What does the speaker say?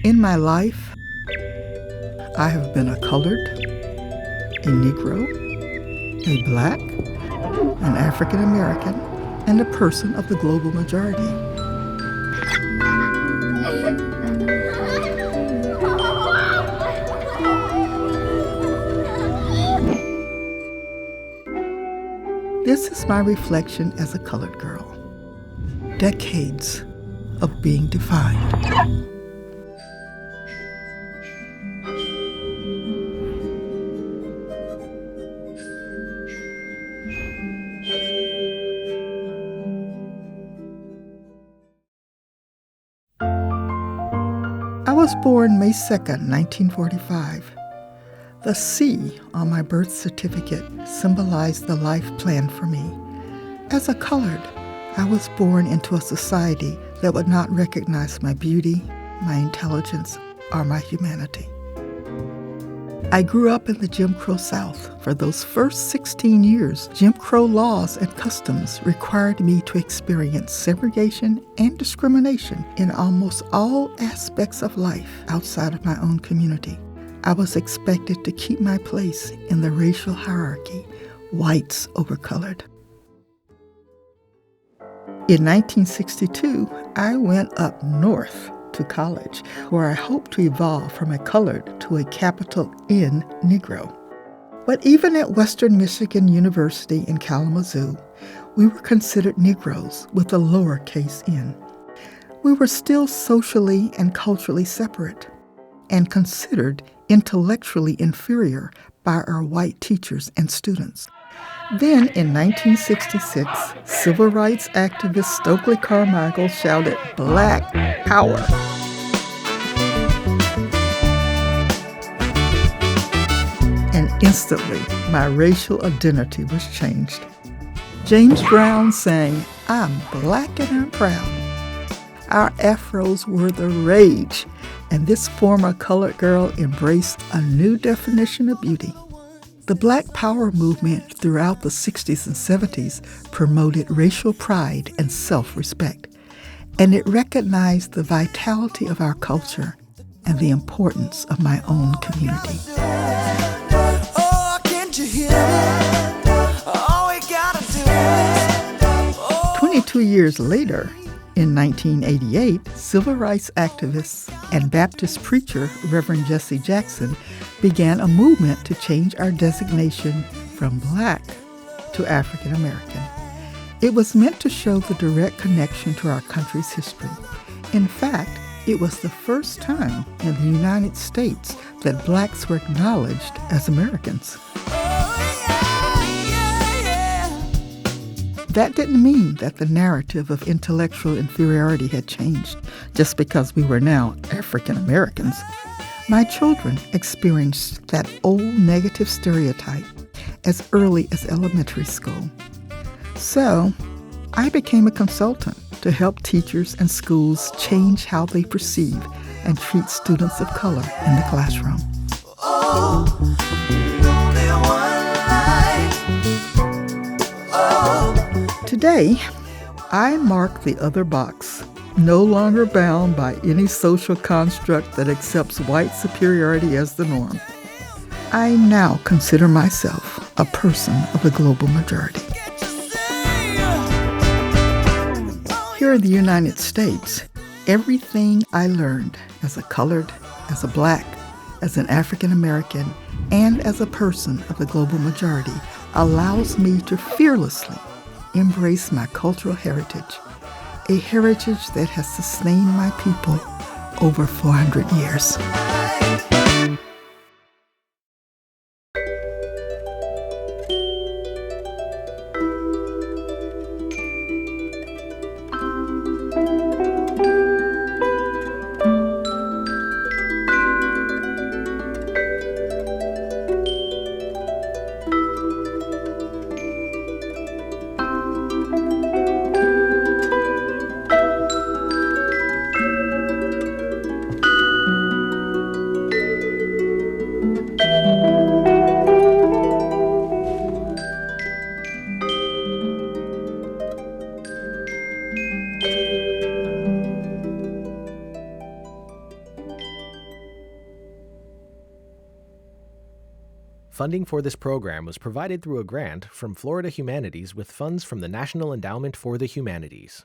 In my life, I have been a colored, a Negro, a Black, an African American, and a person of the global majority. This is my reflection as a colored girl. Decades of being defined. I was born May 2nd, 1945. The C on my birth certificate symbolized the life planned for me. As a colored, I was born into a society that would not recognize my beauty, my intelligence, or my humanity. I grew up in the Jim Crow South. For those first 16 years, Jim Crow laws and customs required me to experience segregation and discrimination in almost all aspects of life outside of my own community. I was expected to keep my place in the racial hierarchy, whites over colored. In 1962, I went up north to college, where I hoped to evolve from a colored to a capital N Negro. But even at Western Michigan University in Kalamazoo, we were considered Negroes with a lowercase n. We were still socially and culturally separate and considered intellectually inferior by our white teachers and students. Then, in 1966, civil rights activist Stokely Carmichael shouted, "Black Power!" And instantly, my racial identity was changed. James Brown sang, "I'm black and I'm proud." Our afros were the rage, and this former colored girl embraced a new definition of beauty. The Black Power movement throughout the 60s and 70s promoted racial pride and self-respect, and it recognized the vitality of our culture and the importance of my own community. 22 years later, in 1988, civil rights activists and Baptist preacher Reverend Jesse Jackson began a movement to change our designation from Black to African American. It was meant to show the direct connection to our country's history. In fact, it was the first time in the United States that Blacks were acknowledged as Americans. That didn't mean that the narrative of intellectual inferiority had changed just because we were now African Americans. My children experienced that old negative stereotype as early as elementary school. So, I became a consultant to help teachers and schools change how they perceive and treat students of color in the classroom. Today, I mark the other box, no longer bound by any social construct that accepts white superiority as the norm. I now consider myself a person of the global majority. Here in the United States, everything I learned as a colored, as a Black, as an African American, and as a person of the global majority allows me to fearlessly embrace my cultural heritage, a heritage that has sustained my people over 400 years. Funding for this program was provided through a grant from Florida Humanities with funds from the National Endowment for the Humanities.